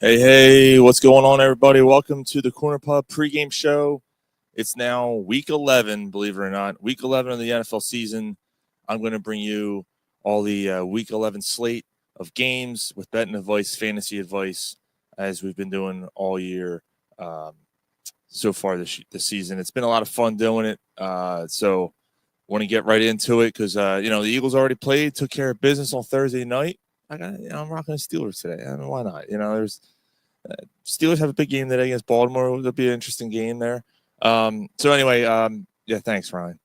Hey, what's going on, everybody? Welcome to the Corner Pub pregame show. It's now week 11, believe it or not, week 11 of the NFL season. I'm going to bring you all the week 11 slate of games with betting advice, fantasy advice, as we've been doing all year so far this season. It's been a lot of fun doing it. So want to get right into it because, the Eagles already played, took care of business on Thursday night. I'm rocking the Steelers today. I mean, why not? Steelers have a big game today against Baltimore. It'll be an interesting game there. So anyway, yeah, thanks, Ryan.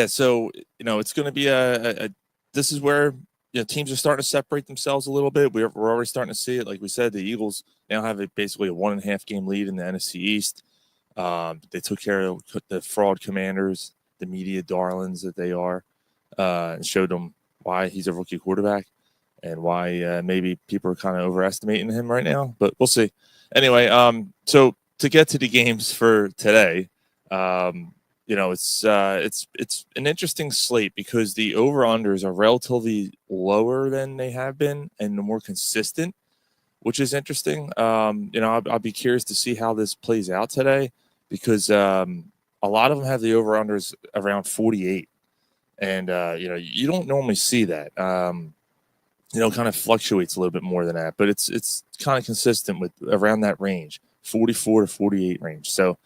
So it's going to be this is where teams are starting to separate themselves a little bit. We're already starting to see it. Like we said, the Eagles now have basically a 1.5 game lead in the NFC East. They took care of the fraud Commanders, the media darlings that they are, and showed them why he's a rookie quarterback. And why maybe people are kind of overestimating him right now, but we'll see. Anyway, so to get to the games for today, it's an interesting slate because the over-unders are relatively lower than they have been and more consistent, which is interesting. I'll be curious to see how this plays out today because a lot of them have the over-unders around 48. And, you don't normally see that. Kind of fluctuates a little bit more than that, but it's kind of consistent with around that range, 44 to 48 range. So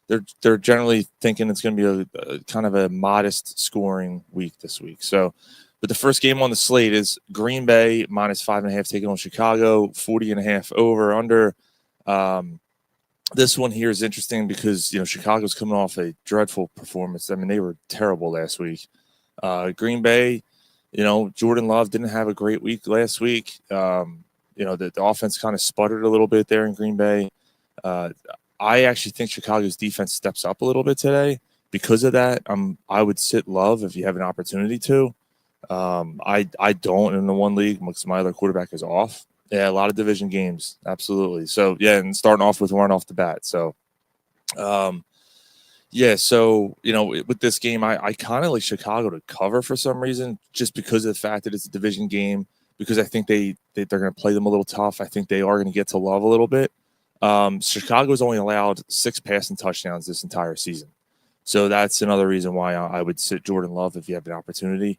they're generally thinking it's going to be a kind of a modest scoring week this week. So, but the first game on the slate is Green Bay -5.5 taking on Chicago, 40.5 over under. This one here is interesting because Chicago's coming off a dreadful performance. I mean, they were terrible last week. Green Bay. Jordan Love didn't have a great week last week. The offense kind of sputtered a little bit there in Green Bay. I actually think Chicago's defense steps up a little bit today. Because of that, I would sit Love if you have an opportunity to. I don't in the one league because my other quarterback is off. Yeah, a lot of division games. Absolutely. So, yeah, and starting off with one off the bat. So, with this game, I kind of like Chicago to cover for some reason, just because of the fact that it's a division game, because I think they're going to play them a little tough. I think they are going to get to Love a little bit. Chicago's only allowed 6 passing touchdowns this entire season. So that's another reason why I would sit Jordan Love if you have an opportunity.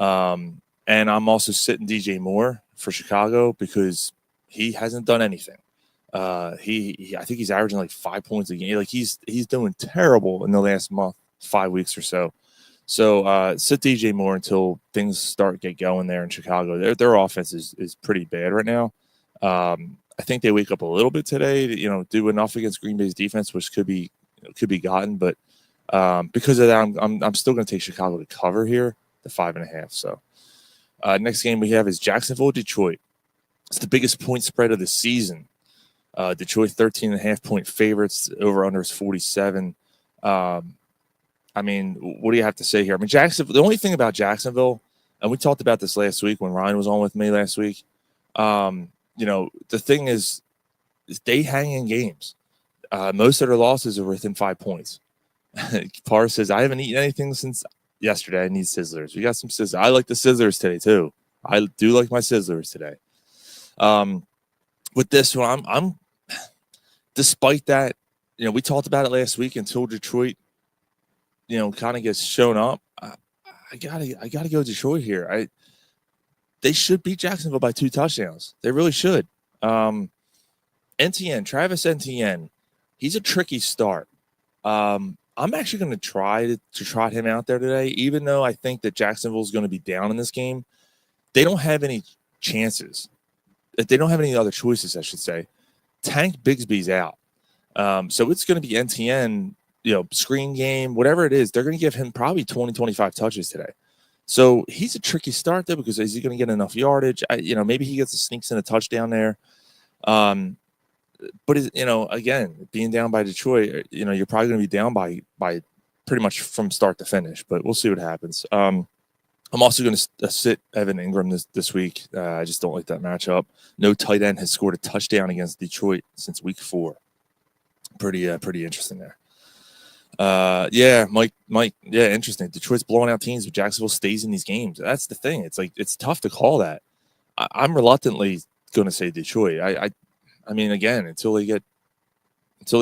And I'm also sitting DJ Moore for Chicago because he hasn't done anything. I think he's averaging like 5 points a game. Like he's doing terrible in the last month, 5 weeks or so. So sit DJ Moore until things start get going there in Chicago. Their offense is pretty bad right now. I think they wake up a little bit today to do enough against Green Bay's defense, which could be gotten. But because of that, I'm still going to take Chicago to cover here, the 5.5. So next game we have is Jacksonville, Detroit. It's the biggest point spread of the season. Detroit 13.5 point favorites. Over under is 47. I mean, what do you have to say here? I mean, Jacksonville. The only thing about Jacksonville, and we talked about this last week when Ryan was on with me last week. The thing is they hang in games. Most of their losses are within 5 points. Parr says, I haven't eaten anything since yesterday. I need Sizzlers. We got some Sizzlers. I like the Sizzlers today too. I do like my Sizzlers today. With this one, I'm despite that, we talked about it last week until Detroit, kind of gets shown up. I gotta go Detroit here. They should beat Jacksonville by 2 touchdowns. They really should. Travis Etienne, he's a tricky start. I'm actually going to try to trot him out there today, even though I think that Jacksonville is going to be down in this game. They don't have any chances. They don't have any other choices, I should say. Tank Bigsby's out. So it's going to be NTN, screen game, whatever it is. They're going to give him probably 20, 25 touches today. So he's a tricky start there because is he going to get enough yardage? Maybe he sneaks in a touchdown there. But again, being down by Detroit, you're probably going to be down by pretty much from start to finish. But we'll see what happens. I'm also going to sit Evan Ingram this week. I just don't like that matchup. No tight end has scored a touchdown against Detroit since week 4. Pretty interesting there. Mike. Yeah, interesting. Detroit's blowing out teams, but Jacksonville stays in these games. That's the thing. It's tough to call that. I'm reluctantly going to say Detroit. I mean, again, until they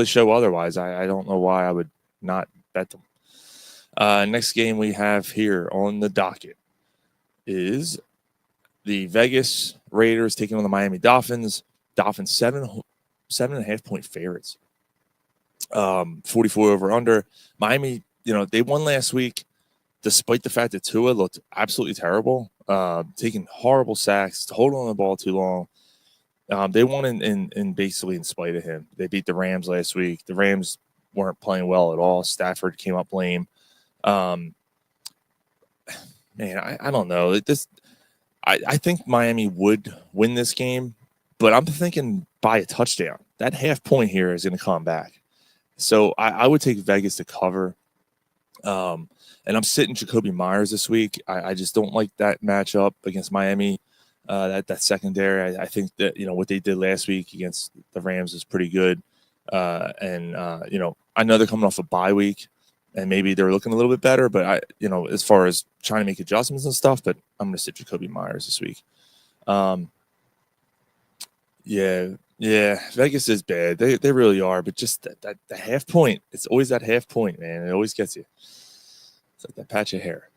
show otherwise, I don't know why I would not bet them. Next game we have here on the docket is the Vegas Raiders taking on the Miami Dolphins. Dolphins 7.5 point favorites. 44 over under. Miami, they won last week, despite the fact that Tua looked absolutely terrible, taking horrible sacks, holding on the ball too long. They won in basically in spite of him. They beat the Rams last week. The Rams weren't playing well at all. Stafford came up lame. Man, I don't know. I think Miami would win this game, but I'm thinking by a touchdown. That half point here is going to come back. So I would take Vegas to cover. And I'm sitting Jacoby Myers this week. I just don't like that matchup against Miami. That secondary, I think that what they did last week against the Rams is pretty good. And I know they're coming off a bye week, and maybe they're looking a little bit better. But as far as trying to make adjustments and stuff, but I'm going to sit Jacoby Myers this week. Yeah, Vegas is bad. They really are, but just that the half point, it's always that half point, man. It always gets you. It's like that patch of hair.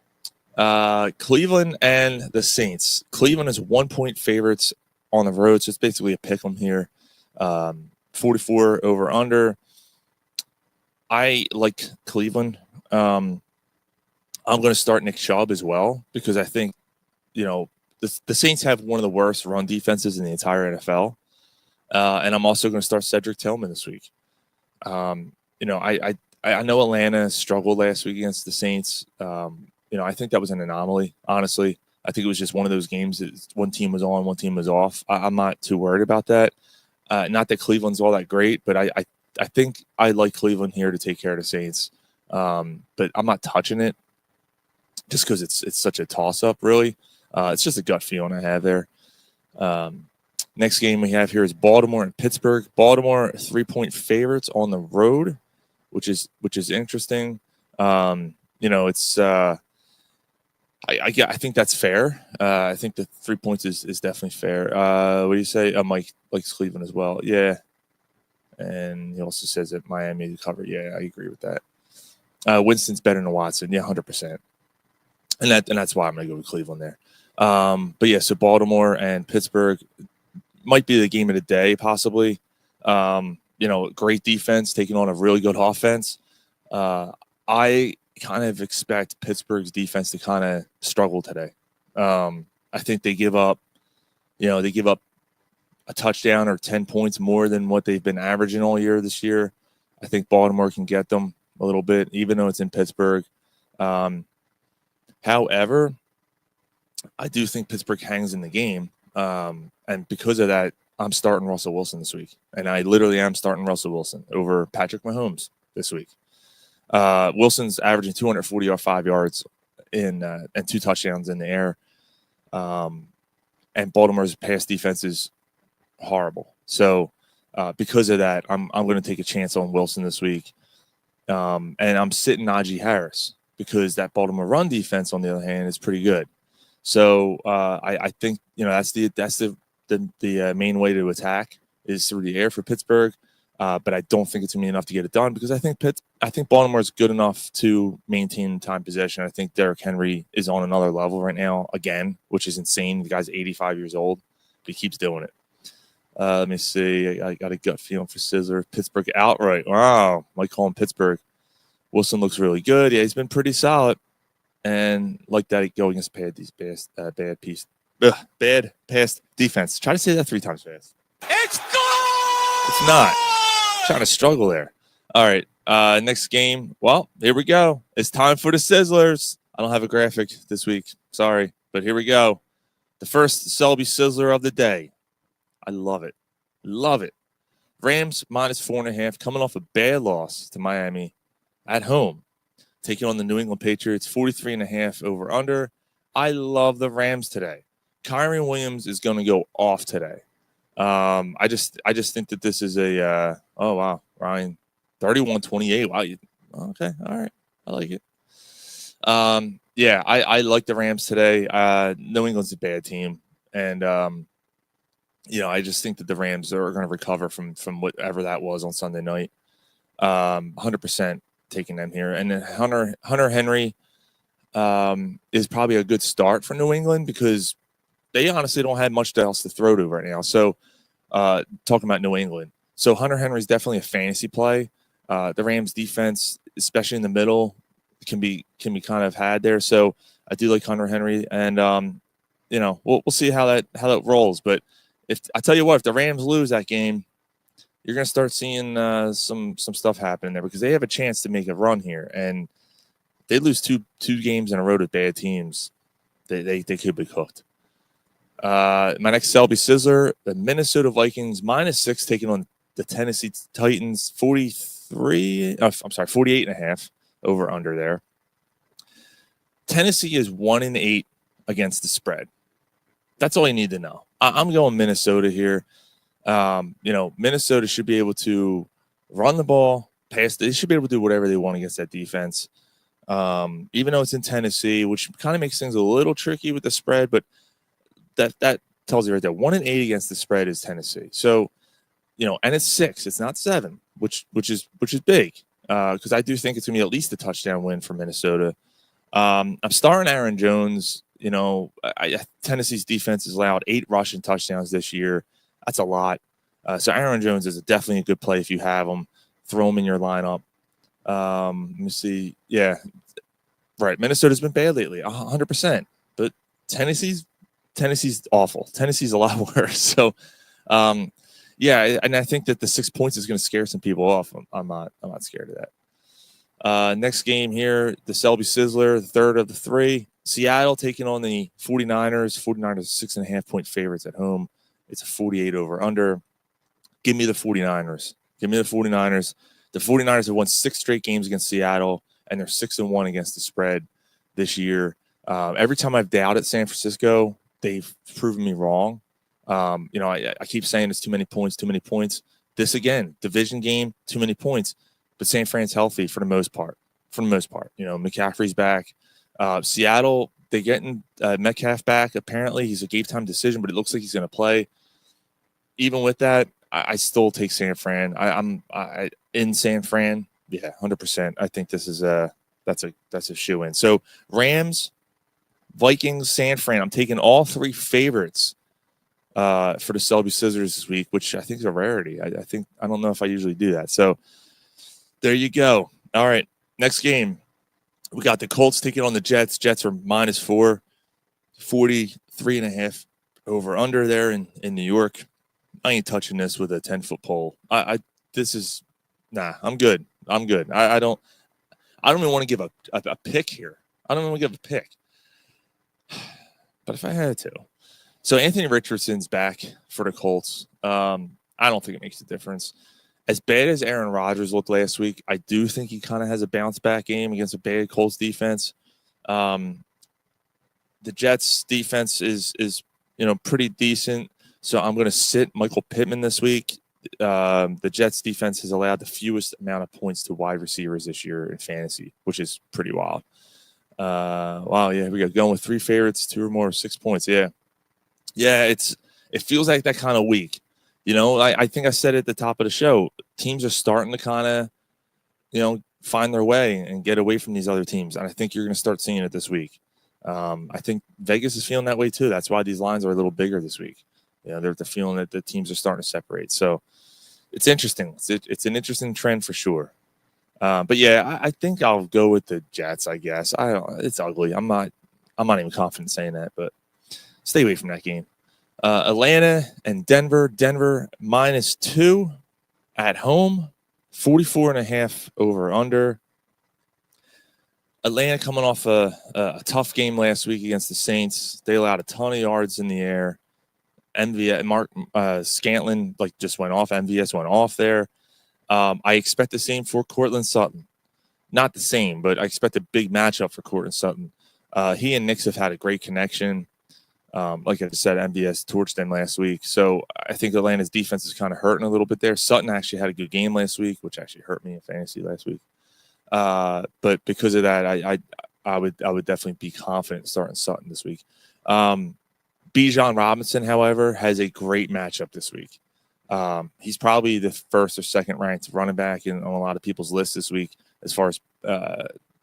Cleveland and the Saints. Cleveland is 1 point favorites on the road, so it's basically a pick 'em here. 44 over under. I like Cleveland. I'm going to start Nick Chubb as well because I think the Saints have one of the worst run defenses in the entire NFL. And I'm also going to start Cedric Tillman this week. I know Atlanta struggled last week against the Saints. I think that was an anomaly, honestly. I think it was just one of those games that one team was on, one team was off. I'm not too worried about that. Not that Cleveland's all that great, but I think I like Cleveland here to take care of the Saints. But I'm not touching it just because it's such a toss-up, really. It's just a gut feeling I have there. Next game we have here is Baltimore and Pittsburgh. Baltimore 3 point favorites on the road, which is interesting. It's I think that's fair. I think the 3 points is definitely fair. What do you say? Mike likes Cleveland as well. Yeah, and he also says that Miami to cover. Yeah, I agree with that. Winston's better than Watson. Yeah, 100%. And that's why I'm gonna go with Cleveland there. But yeah, so Baltimore and Pittsburgh might be the game of the day, possibly. Great defense taking on a really good offense. I kind of expect Pittsburgh's defense to kind of struggle today. I think they give up a touchdown or 10 points more than what they've been averaging all year this year. I think Baltimore can get them a little bit, even though it's in Pittsburgh. However, I do think Pittsburgh hangs in the game. And because of that, I'm starting Russell Wilson this week. And I literally am starting Russell Wilson over Patrick Mahomes this week. Wilson's averaging 245 yards and 2 touchdowns in the air. And Baltimore's pass defense is horrible. So because of that, I'm going to take a chance on Wilson this week. And I'm sitting Najee Harris because that Baltimore run defense, on the other hand, is pretty good. So I think that's the main way to attack is through the air for Pittsburgh. But I don't think it's going to be enough to get it done because I think Baltimore is good enough to maintain time possession. I think Derrick Henry is on another level right now again, which is insane. The guy's 85 years old, but he keeps doing it. Let me see. I got a gut feeling for Sizzler. Pittsburgh outright. Wow. Might call him Pittsburgh. Wilson looks really good. Yeah, he's been pretty solid. And like that, he'd go against bad pass defense. Try to say that 3 times fast. It's gone! It's not. Trying to struggle there. All right. Next game. Well, here we go. It's time for the Sizzlers. I don't have a graphic this week. Sorry. But here we go. The first Selby Sizzler of the day. I love it. Love it. Rams -4.5, coming off a bad loss to Miami at home. Taking on the New England Patriots, 43.5 over under. I love the Rams today. Kyron Williams is going to go off today. I just think that this is a oh wow, Ryan, 31-28. Wow, okay, all right, I like it. Yeah, I like the Rams today. New England's a bad team, and I just think that the Rams are going to recover from whatever that was on Sunday night. 100% taking them here. And then Hunter Henry is probably a good start for New England because they honestly don't have much else to throw to right now. So talking about New England. So Hunter Henry is definitely a fantasy play. The Rams defense, especially in the middle, can be kind of had there. So I do like Hunter Henry, and we'll see how that rolls. But if I tell you what, if the Rams lose that game, you're going to start seeing some stuff happening there because they have a chance to make a run here, and they lose two games in a row to bad teams. They could be cooked. My next Selby Sizzler, the Minnesota Vikings -6 taking on the Tennessee Titans 48 and a half over under there. Tennessee is 1-8 against the spread. That's all you need to know. I'm going Minnesota here. Minnesota should be able to run the ball, pass. They should be able to do whatever they want against that defense. Even though it's in Tennessee, which kind of makes things a little tricky with the spread, but that tells you right there. 1-8 against the spread is Tennessee. So, and it's 6. It's not 7, which is big because I do think it's going to be at least a touchdown win for Minnesota. I'm starring Aaron Jones. Tennessee's defense has allowed 8 rushing touchdowns this year. That's a lot. So Aaron Jones is definitely a good play if you have him. Throw him in your lineup. Let me see. Yeah, right. Minnesota's been bad lately, 100%. But Tennessee's awful. Tennessee's a lot worse. So, yeah, and I think that the 6 points is going to scare some people off. I'm not scared of that. Next game here, the Selby Sizzler, the third of the 3. Seattle taking on the 49ers. 49ers 6.5-point favorites at home. It's a 48 over under. Give me the 49ers. The 49ers have won 6 straight games against Seattle, and they're 6-1 against the spread this year. Every time I've doubted San Francisco, they've proven me wrong. I keep saying it's too many points. This again, division game, too many points. But San Fran's healthy for the most part. McCaffrey's back. Seattle, they're getting Metcalf back. Apparently, he's a game time decision, but it looks like he's going to play. Even with that, I still take San Fran. I'm in San Fran. Yeah, 100%. I think this is that's a shoe in. So Rams, Vikings, San Fran. I'm taking all 3 favorites for the Selby Scissors this week, which I think is a rarity. I don't know if I usually do that. So there you go. All right, next game. We got the Colts taking on the Jets. Jets are -4, 43.5 over under there in New York. I ain't touching this with a 10-foot pole. I'm good. I don't even want to give a pick here. I don't want to give a pick. But if I had to. So Anthony Richardson's back for the Colts. I don't think it makes a difference. As bad as Aaron Rodgers looked last week, I do think he kind of has a bounce back game against a bad Colts defense. The Jets defense is pretty decent. So I'm going to sit Michael Pittman this week. The Jets defense has allowed the fewest amount of points to wide receivers this year in fantasy, which is pretty wild. Wow, yeah, we got going with 3 favorites, 2 or more, 6 points. Yeah, it feels like that kind of week. I think I said at the top of the show, teams are starting to kind of, find their way and get away from these other teams, and I think you're going to start seeing it this week. I think Vegas is feeling that way too. That's why these lines are a little bigger this week. They're feeling that the teams are starting to separate. So it's interesting. It's an interesting trend for sure. But yeah, I think I'll go with the Jets. I guess it's ugly. I'm not even confident saying that, but stay away from that game. Atlanta and Denver. Denver -2 at home, 44.5 over under. Atlanta coming off a tough game last week against the Saints. They allowed a ton of yards in the air. Mark Scantlin just went off. MVS went off there. I expect the same for Cortland Sutton. Not the same, but I expect a big matchup for Cortland Sutton. He and Knicks have had a great connection. Like I said, MVS torched them last week. So I think Atlanta's defense is kind of hurting a little bit there. Sutton actually had a good game last week, which actually hurt me in fantasy last week. But because of that, I would definitely be confident starting Sutton this week. Bijan Robinson, however, has a great matchup this week. He's probably the first or second ranked running back on a lot of people's lists this week as far as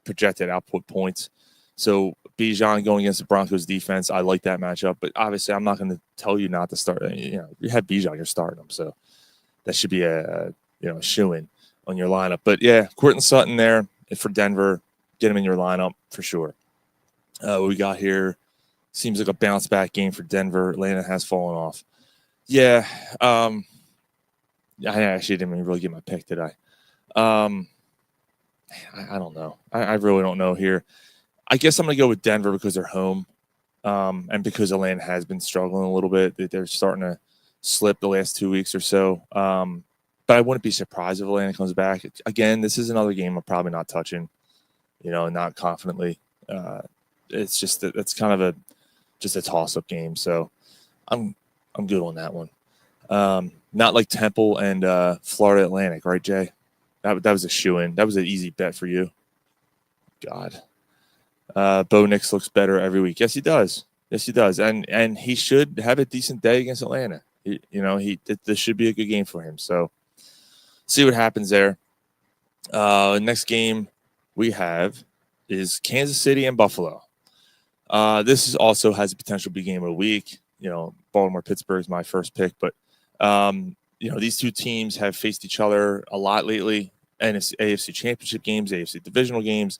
projected output points. So Bijan going against the Broncos defense, I like that matchup. But obviously, I'm not going to tell you not to start. You have Bijan, you're starting him, so that should be a shoo-in on your lineup. But yeah, Courtland Sutton there for Denver, get him in your lineup for sure. What we got here seems like a bounce back game for Denver. Atlanta has fallen off. Yeah, I actually didn't even really get my pick, did I? I don't know. I really don't know here. I guess I'm going to go with Denver because they're home, and because Atlanta has been struggling a little bit. They're starting to slip the last 2 weeks or so. But I wouldn't be surprised if Atlanta comes back. Again, this is another game I'm probably not touching, not confidently. It's just that it's kind of just a toss-up game. So I'm good on that one. Not like Temple and Florida Atlantic, right, Jay? That was a shoo-in. That was an easy bet for you. God. Bo Nix looks better every week. Yes, he does. And he should have a decent day against Atlanta. This should be a good game for him. So see what happens there. Next game we have is Kansas City and Buffalo. This also has a potential big game of the week. Baltimore Pittsburgh is my first pick, but these two teams have faced each other a lot lately. And it's AFC Championship games, AFC divisional games.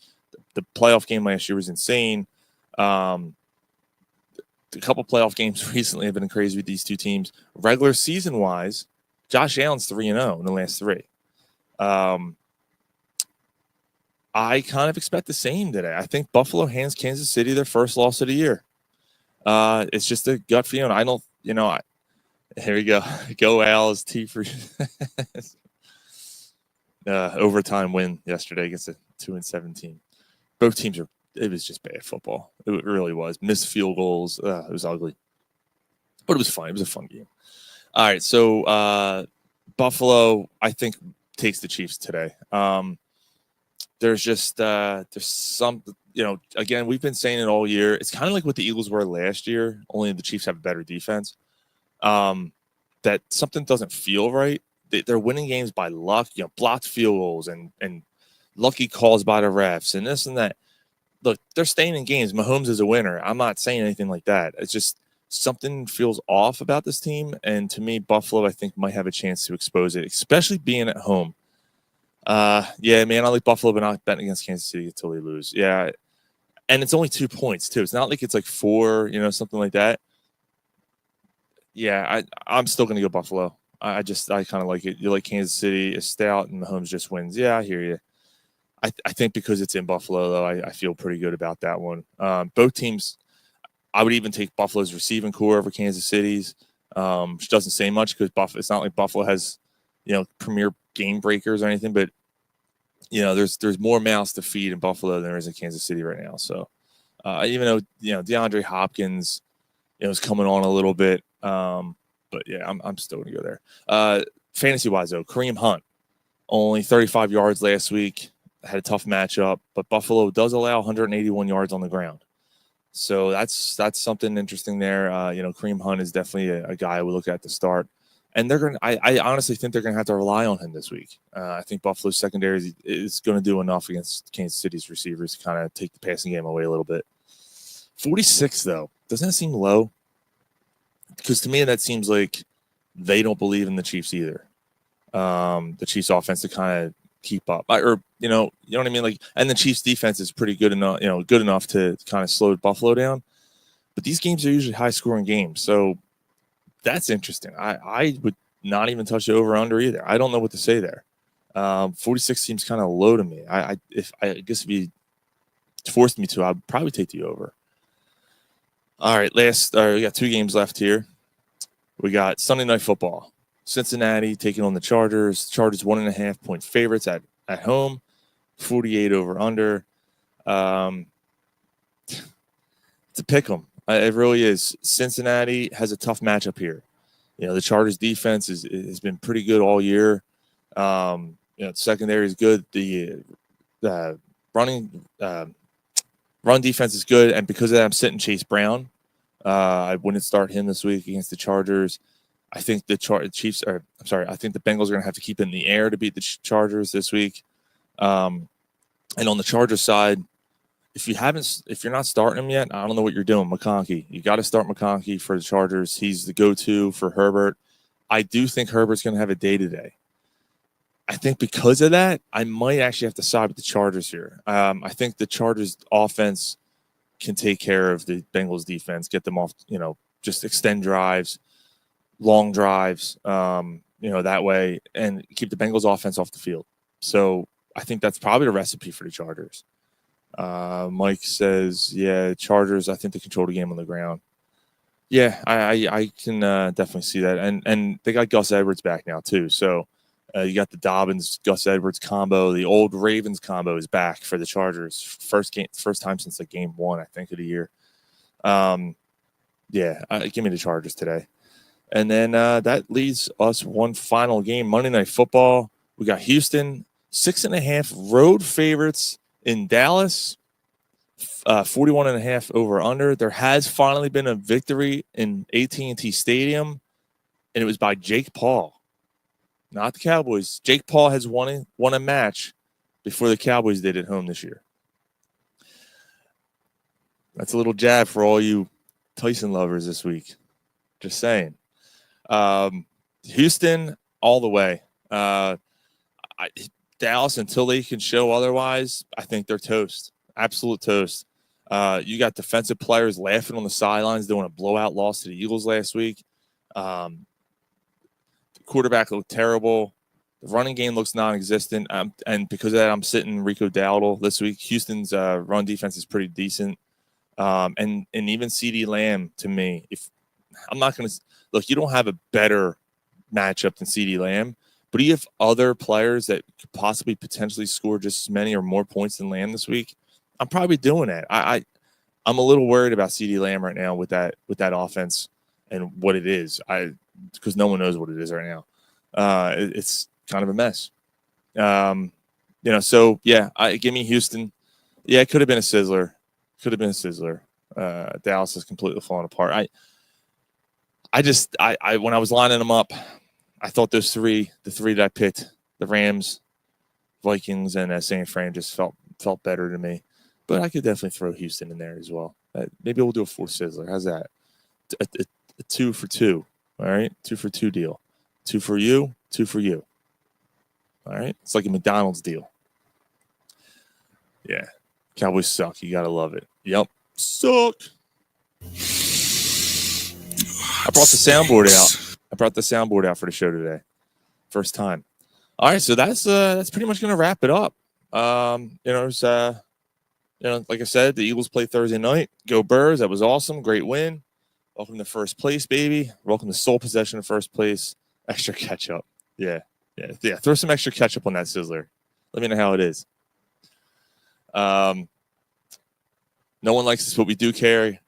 The playoff game last year was insane. A couple playoff games recently have been crazy with these two teams. Regular season wise, Josh Allen's 3-0 in the last three. I kind of expect the same today. I think Buffalo hands Kansas City their first loss of the year. It's just a gut feeling. I don't, here we go. Go Owls, T for overtime win yesterday against a 2-7 team. Both teams it was just bad football. It really was. Missed field goals. It was ugly. But it was fun. It was a fun game. All right. So Buffalo, I think, takes the Chiefs today. There's some, again, we've been saying it all year. It's kind of like what the Eagles were last year, only the Chiefs have a better defense. That something doesn't feel right. They're winning games by luck, blocked field goals and lucky calls by the refs and this and that. Look, they're staying in games. Mahomes is a winner. I'm not saying anything like that. It's just something feels off about this team. And to me, Buffalo, I think, might have a chance to expose it, especially being at home. Yeah, man, I like Buffalo, but not betting against Kansas City until they lose. Yeah. And it's only 2 points, too. It's not like it's like 4, something like that. Yeah, I'm still going to go Buffalo. I kind of like it. You like Kansas City, is stout, and Mahomes just wins. Yeah, I hear you. I think because it's in Buffalo, though, I feel pretty good about that one. Both teams, I would even take Buffalo's receiving core over Kansas City's, which doesn't say much because it's not like Buffalo has, premier game breakers or anything, but, there's more mouths to feed in Buffalo than there is in Kansas City right now. So even though, DeAndre Hopkins, is coming on a little bit, but yeah, I'm still going to go there. Fantasy-wise, though, Kareem Hunt, only 35 yards last week. Had a tough matchup, but Buffalo does allow 181 yards on the ground. So that's something interesting there. Kareem Hunt is definitely a guy I would look at to start. And I honestly think they're going to have to rely on him this week. I think Buffalo's secondary is going to do enough against Kansas City's receivers to kind of take the passing game away a little bit. 46, though. Doesn't that seem low? Because to me, that seems like they don't believe in the Chiefs either. The Chiefs offense to kind of keep up, or you know what I mean. Like, and the Chiefs defense is pretty good enough, good enough to kind of slow Buffalo down. But these games are usually high scoring games, so that's interesting. I would not even touch the over under either. I don't know what to say there. 46 seems kind of low to me. I guess if you forced me to, I'd probably take the over. All right, we got 2 games left here. We got Sunday Night Football. Cincinnati taking on the Chargers. Chargers 1.5 point favorites at home. 48 over under. It's a pick 'em. It really is. Cincinnati has a tough matchup here. The Chargers defense has been pretty good all year. The secondary is good. The run defense is good, and because of that, I'm sitting Chase Brown. I wouldn't start him this week against the Chargers. I think the Chiefs are. I'm sorry. I think the Bengals are going to have to keep it in the air to beat the Chargers this week. And on the Chargers side, if you're not starting him yet, I don't know what you're doing. McConkey, you got to start McConkey for the Chargers. He's the go-to for Herbert. I do think Herbert's going to have a day today. I think because of that, I might actually have to side with the Chargers here. I think the Chargers offense can take care of the Bengals defense, get them off, just extend drives, long drives, that way, and keep the Bengals offense off the field. So I think that's probably the recipe for the Chargers. Mike says, yeah, Chargers, I think they control the game on the ground. Yeah, I can definitely see that. And they got Gus Edwards back now too. So you got the Dobbins, Gus Edwards combo. The old Ravens combo is back for the Chargers. First time since like game 1, I think, of the year. Give me the Chargers today. And then that leaves us one final game, Monday Night Football. We got Houston, 6.5 road favorites in Dallas, 41.5 over under. There has finally been a victory in AT&T Stadium, and it was by Jake Paul, not the Cowboys. Jake Paul has won a match before the Cowboys did at home this year. That's a little jab for all you Tyson lovers this week. Just saying. Houston all the way. Dallas, until they can show otherwise, I think they're toast. Absolute toast. You got defensive players laughing on the sidelines doing a blowout loss to the Eagles last week. The quarterback looked terrible. The running game looks non-existent. And because of that, I'm sitting Rico Dowdle this week. Houston's run defense is pretty decent. And even CeeDee Lamb, to me, if I'm not going to look, you don't have a better matchup than CeeDee Lamb, but you have other players that could possibly potentially score just as many or more points than Lamb this week. I'm probably doing that. I'm a little worried about CeeDee Lamb right now with that offense and what it is. Because no one knows what it is right now. It's kind of a mess. So yeah, give me Houston. Yeah, it could have been a sizzler. Dallas is completely falling apart. I when I was lining them up, I thought the three that I picked, the Rams, Vikings, and San Fran, just felt better to me. But I could definitely throw Houston in there as well. Maybe we'll do a 4 sizzler. How's that? A 2 for 2. All right, 2 for 2 deal. 2 for you, 2 for you. All right, it's like a McDonald's deal. Yeah, Cowboys suck. You gotta love it. Yep, suck. I brought the soundboard out for the show today. First time. All right, so that's pretty much gonna wrap it up. Like I said, the Eagles play Thursday night. Go Birds! That was awesome. Great win. Welcome to first place, baby. Welcome to sole possession of first place. Extra ketchup. Yeah. Throw some extra ketchup on that sizzler. Let me know how it is. No one likes this, but we do care.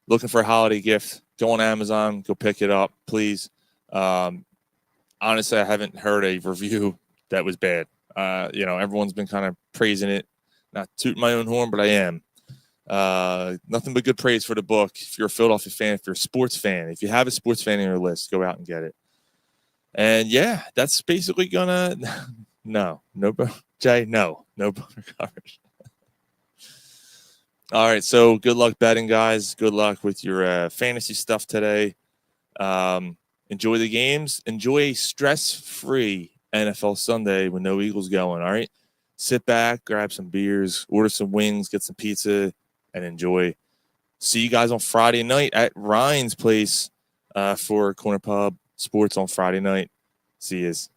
Looking for a holiday gift, go on Amazon, go pick it up, please. Honestly, I haven't heard a review that was bad. Everyone's been kind of praising it. Not tooting my own horn, but I am. Nothing but good praise for the book. If you're a Philadelphia fan, if you're a sports fan, if you have a sports fan in your list, go out and get it. And yeah, that's basically gonna no Jay, no bumper coverage. All right, so good luck betting, guys. Good luck with your fantasy stuff today. Enjoy the games. Enjoy a stress-free NFL Sunday with no Eagles going. All right, sit back, grab some beers, order some wings, get some pizza, and enjoy. See you guys on Friday night at Ryan's place for Corner Pub Sports on Friday night. See yous.